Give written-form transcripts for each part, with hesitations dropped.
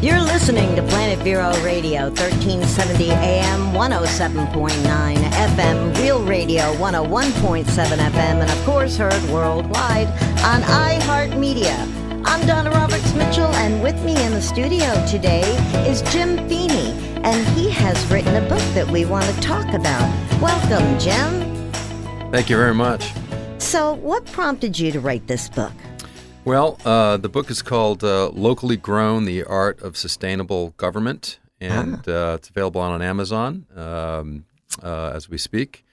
You're listening to Planet Vero Radio, 1370 AM, 107.9 FM, Real Radio, 101.7 FM, and of course heard worldwide on iHeartMedia. I'm Donna Roberts-Mitchell, and with me in the studio today is Jim FIni, and he has written a book that we want to talk about. Welcome, Jim. Thank you very much. So, what prompted you to write this book? Well, the book is called Locally Grown, The Art of Sustainable Government, and it's available on Amazon as we speak.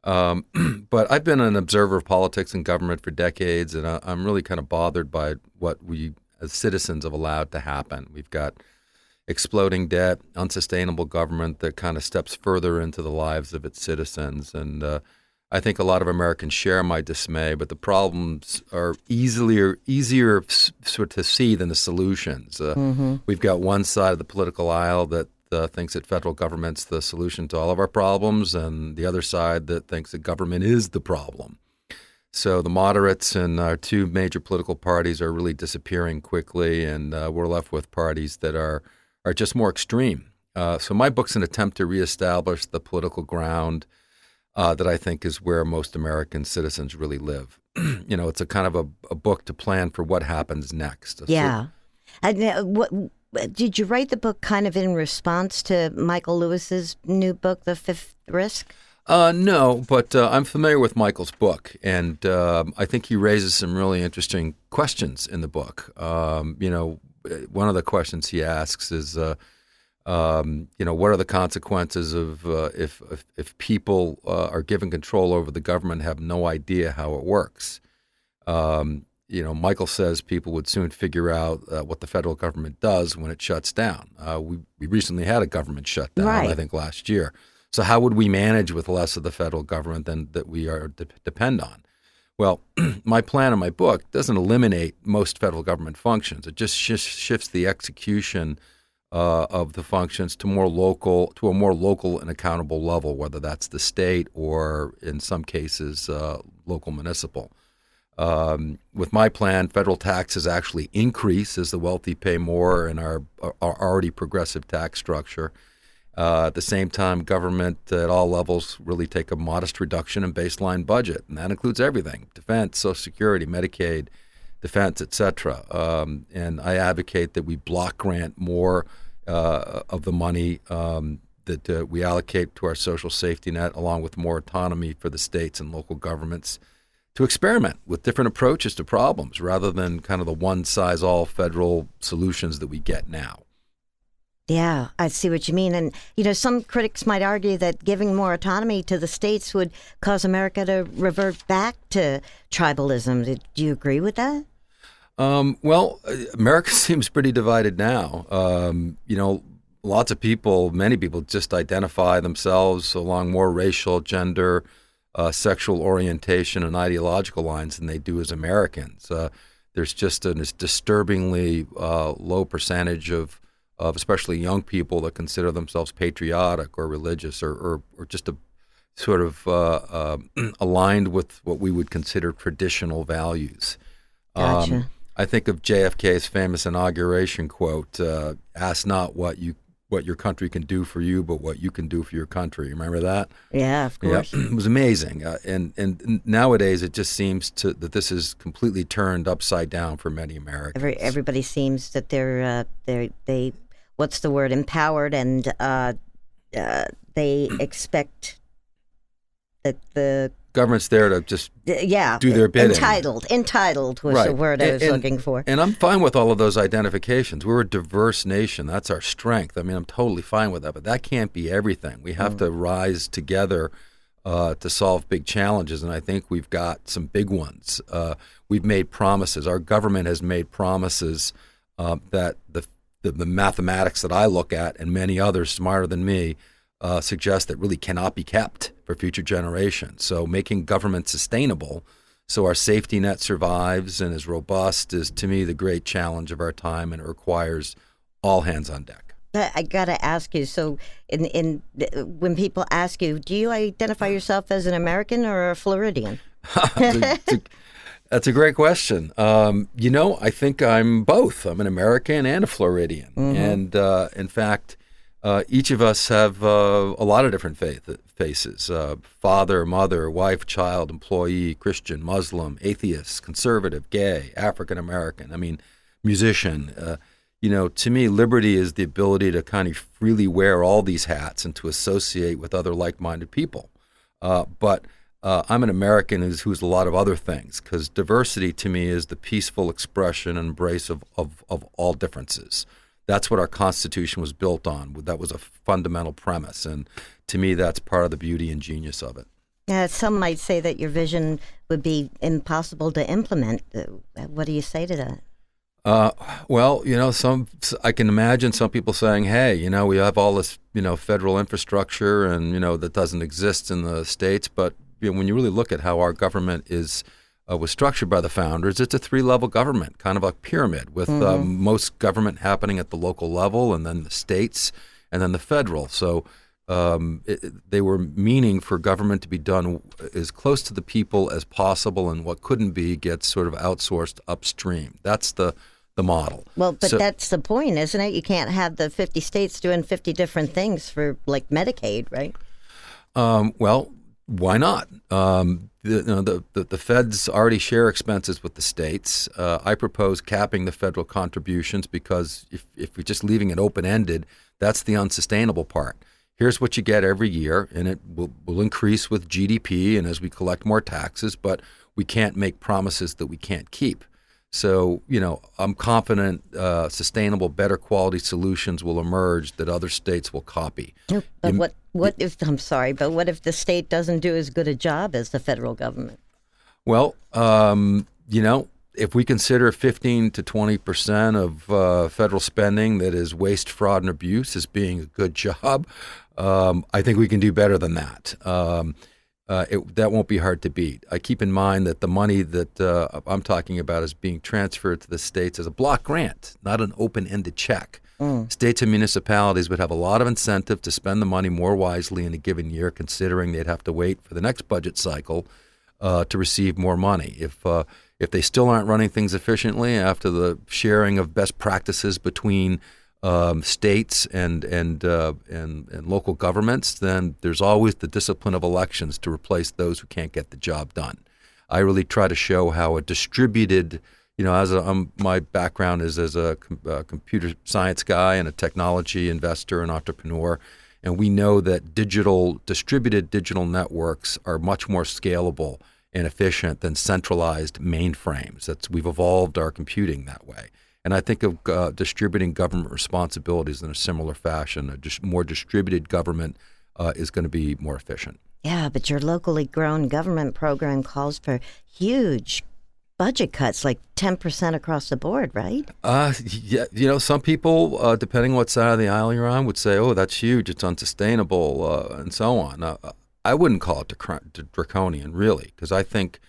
But I've been an observer of politics and government for decades, and I'm really kind of bothered by what we as citizens have allowed to happen. We've got exploding debt, unsustainable government that kind of steps further into the lives of its citizens, and I think a lot of Americans share my dismay, but the problems are easier to see than the solutions. We've got one side of the political aisle that thinks that federal government's the solution to all of our problems, and the other side that thinks that government is the problem. So the moderates and our two major political parties are really disappearing quickly, and we're left with parties that are just more extreme. So my book's an attempt to reestablish the political ground that I think is where most American citizens really live. It's a kind of a book to plan for what happens next. Yeah. Did you write the book kind of in response to Michael Lewis's new book, The Fifth Risk? No, but I'm familiar with Michael's book, and I think he raises some really interesting questions in the book. One of the questions he asks is, what are the consequences of if people are given control over the government and have no idea how it works? Michael says people would soon figure out what the federal government does when it shuts down. We recently had a government shutdown, right. I think last year. So how would we manage with less of the federal government than that we are depend on? Well, my plan in my book doesn't eliminate most federal government functions. It just shifts the execution of the functions to a more local and accountable level, whether that's the state or, in some cases, local municipal. With my plan, federal taxes actually increase as the wealthy pay more in our already progressive tax structure. At the same time, government at all levels really take a modest reduction in baseline budget, and that includes everything: defense, Social Security, Medicaid, defense, et cetera. And I advocate that we block grant more of the money that we allocate to our social safety net, along with more autonomy for the states and local governments to experiment with different approaches to problems rather than kind of the one-size-all federal solutions that we get now. Yeah, I see what you mean. And, some critics might argue that giving more autonomy to the states would cause America to revert back to tribalism. Do you agree with that? Well, America seems pretty divided now. Lots of people, many people just identify themselves along more racial, gender, sexual orientation and ideological lines than they do as Americans. There's just a disturbingly low percentage of especially young people that consider themselves patriotic or religious or just a sort of aligned with what we would consider traditional values. Gotcha. I think of JFK's famous inauguration quote, ask not what your country can do for you, but what you can do for your country. Remember that? Yeah, of course. Yeah, it was amazing. And nowadays it just seems that this is completely turned upside down for many Americans. Everybody seems that they what's the word, empowered, and they expect that the government's there to just do their bidding. Entitled was right. the word I was looking for. And I'm fine with all of those identifications. We're a diverse nation. That's our strength. I mean, I'm totally fine with that. But that can't be everything. We have to rise together to solve big challenges. And I think we've got some big ones. We've made promises. Our government has made promises that the mathematics that I look at and many others smarter than me suggest that really cannot be kept for future generations. So making government sustainable so our safety net survives and is robust is, to me, the great challenge of our time, and it requires all hands on deck. I got to ask you, so when people ask you, do you identify yourself as an American or a Floridian? That's a great question. I think I'm both. I'm an American and a Floridian. And in fact, each of us have a lot of different faces. Father, mother, wife, child, employee, Christian, Muslim, atheist, conservative, gay, African American. I mean, musician. To me, liberty is the ability to kind of freely wear all these hats and to associate with other like-minded people. But I'm an American who's a lot of other things, because diversity to me is the peaceful expression and embrace of all differences. That's what our Constitution was built on. That was a fundamental premise. And to me, that's part of the beauty and genius of it. Some might say that your vision would be impossible to implement. What do you say to that? I can imagine some people saying, hey, we have all this, federal infrastructure and, that doesn't exist in the states. But when you really look at how our government was structured by the founders, it's a three-level government, kind of a pyramid, with most government happening at the local level, and then the states, and then the federal. So they were meaning for government to be done as close to the people as possible, and what couldn't be gets sort of outsourced upstream. That's the model. Well, but that's the point, isn't it? You can't have the 50 states doing 50 different things for, like, Medicaid, right? Why not? The feds already share expenses with the states. I propose capping the federal contributions, because if we're just leaving it open-ended, that's the unsustainable part. Here's what you get every year, and it will increase with GDP and as we collect more taxes, but we can't make promises that we can't keep. So, I'm confident sustainable, better quality solutions will emerge that other states will copy. But what if the state doesn't do as good a job as the federal government? Well, if we consider 15 to 20% of federal spending that is waste, fraud, and abuse as being a good job, I think we can do better than that. That won't be hard to beat. I keep in mind that the money that I'm talking about is being transferred to the states as a block grant, not an open-ended check. States and municipalities would have a lot of incentive to spend the money more wisely in a given year, considering they'd have to wait for the next budget cycle to receive more money. If they still aren't running things efficiently after the sharing of best practices between states and local governments, then there's always the discipline of elections to replace those who can't get the job done. I really try to show how a distributed, my background is as a computer science guy and a technology investor and entrepreneur, and we know that distributed digital networks are much more scalable and efficient than centralized mainframes. We've evolved our computing that way. And I think of distributing government responsibilities in a similar fashion. A more distributed government is going to be more efficient. Yeah, but your locally grown government program calls for huge budget cuts, like 10% across the board, right? Yeah, some people, depending on what side of the aisle you're on, would say, oh, that's huge, it's unsustainable, and so on. I wouldn't call it draconian, really, because I think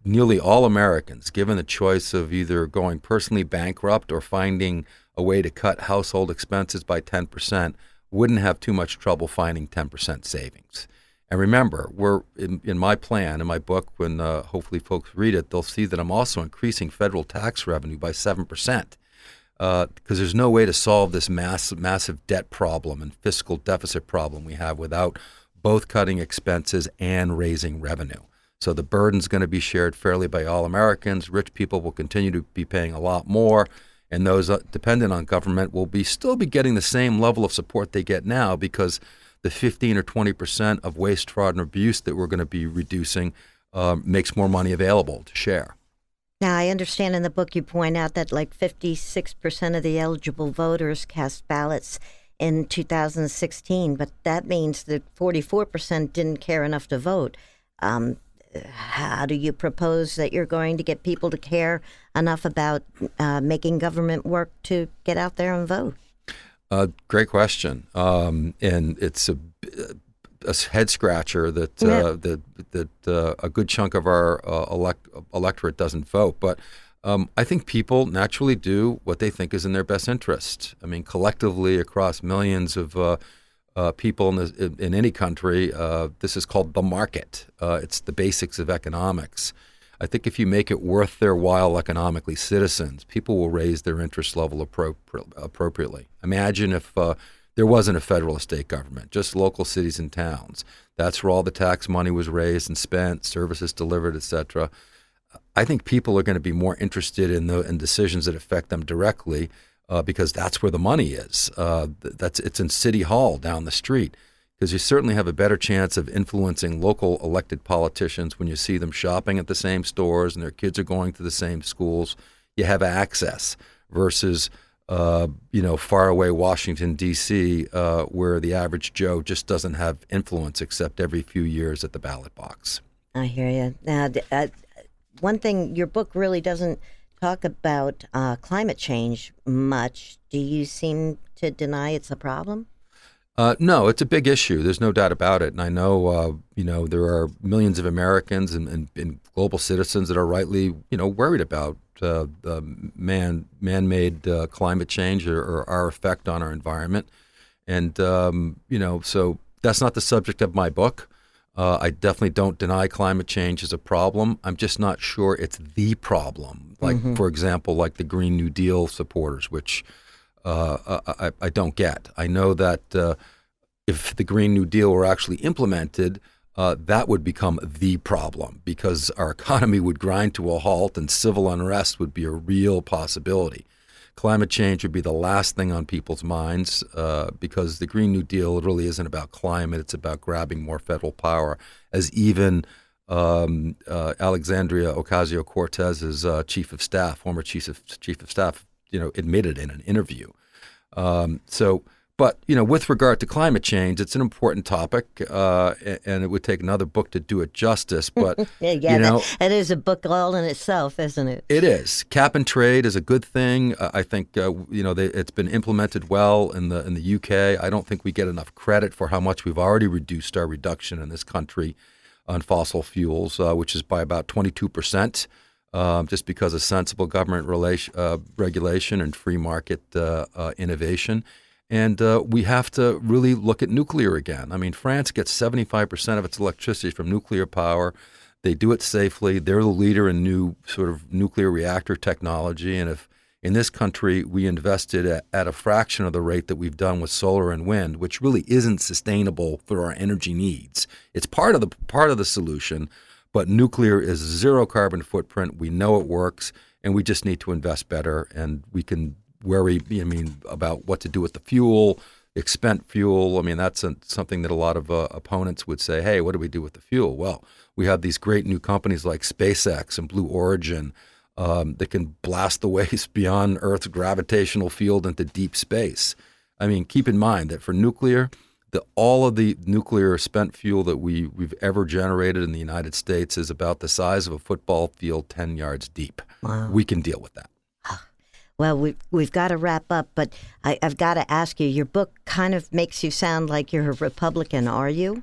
nearly all Americans, given the choice of either going personally bankrupt or finding a way to cut household expenses by 10%, wouldn't have too much trouble finding 10% savings. And remember, we're in my plan, in my book, when hopefully folks read it, they'll see that I'm also increasing federal tax revenue by 7%, because there's no way to solve this massive debt problem and fiscal deficit problem we have without both cutting expenses and raising revenue. So the burden's going to be shared fairly by all Americans. Rich people will continue to be paying a lot more, and those dependent on government will still be getting the same level of support they get now, because the 15 or 20% of waste, fraud, and abuse that we're going to be reducing makes more money available to share. Now, I understand in the book you point out that like 56% of the eligible voters cast ballots in 2016, but that means that 44% didn't care enough to vote. How do you propose that you're going to get people to care enough about making government work to get out there and vote? Great question, and it's a head scratcher that a good chunk of our electorate doesn't vote. But I think people naturally do what they think is in their best interest. I mean, collectively across millions of people in any country, this is called the market. It's the basics of economics. I think if you make it worth their while economically, citizens, people will raise their interest level appropriately. Imagine if there wasn't a federal or state government, just local cities and towns. That's where all the tax money was raised and spent, services delivered, et cetera. I think people are going to be more interested in decisions that affect them directly because that's where the money is. It's in City Hall down the street, because you certainly have a better chance of influencing local elected politicians when you see them shopping at the same stores and their kids are going to the same schools. You have access versus faraway Washington, D.C., where the average Joe just doesn't have influence except every few years at the ballot box. I hear you. Now, one thing, your book really doesn't talk about climate change much. Do you seem to deny it's a problem? No, it's a big issue. There's no doubt about it. And I know, there are millions of Americans and global citizens that are rightly, worried about man-made climate change or our effect on our environment. And, so that's not the subject of my book. I definitely don't deny climate change is a problem. I'm just not sure it's the problem. Like, for example, like the Green New Deal supporters, which I don't get. I know that if the Green New Deal were actually implemented, that would become the problem because our economy would grind to a halt and civil unrest would be a real possibility. Climate change would be the last thing on people's minds because the Green New Deal really isn't about climate. It's about grabbing more federal power, as even Alexandria Ocasio-Cortez's chief of staff, former chief of staff, admitted in an interview. But with regard to climate change, it's an important topic, and it would take another book to do it justice. But it is a book all in itself, isn't it? It is. Cap and trade is a good thing. I think it's been implemented well in the UK. I don't think we get enough credit for how much we've already reduced our reduction in this country on fossil fuels, which is by about 22%. Just because of sensible government regulation and free market innovation. And we have to really look at nuclear again. I mean, France gets 75% of its electricity from nuclear power. They do it safely. They're the leader in new sort of nuclear reactor technology. And if in this country we invested at a fraction of the rate that we've done with solar and wind, which really isn't sustainable for our energy needs, it's part of the solution. But nuclear is zero carbon footprint. We know it works, and we just need to invest better. And we can worry, about what to do with the fuel, spent fuel. That's something that a lot of opponents would say, hey, what do we do with the fuel? Well, we have these great new companies like SpaceX and Blue Origin that can blast the waste beyond Earth's gravitational field into deep space. Keep in mind that for nuclear, all of the nuclear spent fuel that we've ever generated in the United States is about the size of a football field 10 yards deep. Wow. We can deal with that. Well, we've got to wrap up, but I've got to ask you, your book kind of makes you sound like you're a Republican, are you?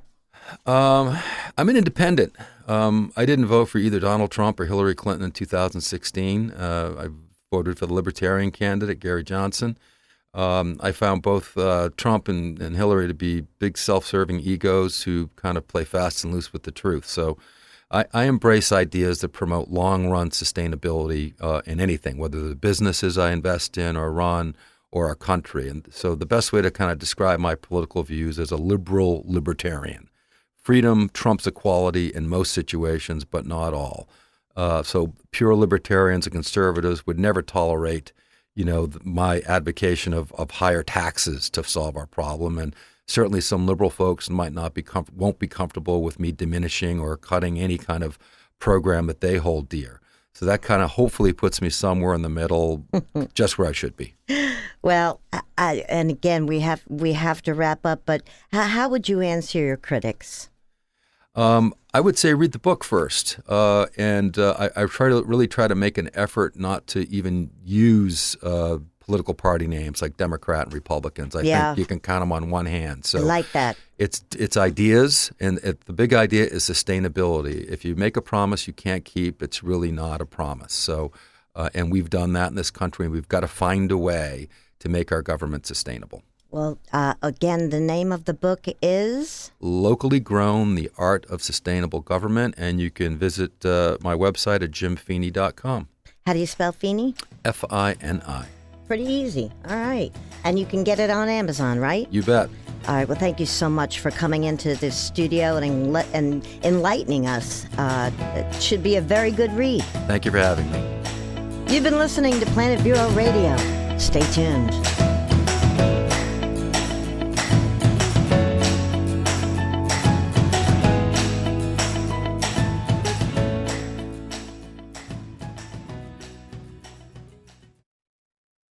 I'm an independent. I didn't vote for either Donald Trump or Hillary Clinton in 2016. I voted for the Libertarian candidate, Gary Johnson. I found both Trump and Hillary to be big self-serving egos who kind of play fast and loose with the truth. So I embrace ideas that promote long-run sustainability in anything, whether the businesses I invest in or run or our country. And so the best way to kind of describe my political views is a liberal libertarian. Freedom trumps equality in most situations, but not all. So pure libertarians and conservatives would never tolerate my advocation of higher taxes to solve our problem. And certainly some liberal folks won't be comfortable with me diminishing or cutting any kind of program that they hold dear. So that kind of hopefully puts me somewhere in the middle, just where I should be. Well, and again, we have to wrap up, but how would you answer your critics? I would say read the book first, and I try to make an effort not to even use political party names like Democrat and Republicans. I think you can count them on one hand. So I like that. It's ideas, and the big idea is sustainability. If you make a promise you can't keep, it's really not a promise. So, and we've done that in this country, and we've got to find a way to make our government sustainable. Well, again, the name of the book is? Locally Grown, The Art of Sustainable Government, and you can visit my website at jimfini.com. How do you spell FIni? FINI. Pretty easy. All right. And you can get it on Amazon, right? You bet. All right. Well, thank you so much for coming into this studio and enlightening us. It should be a very good read. Thank you for having me. You've been listening to Planet Vero Radio. Stay tuned.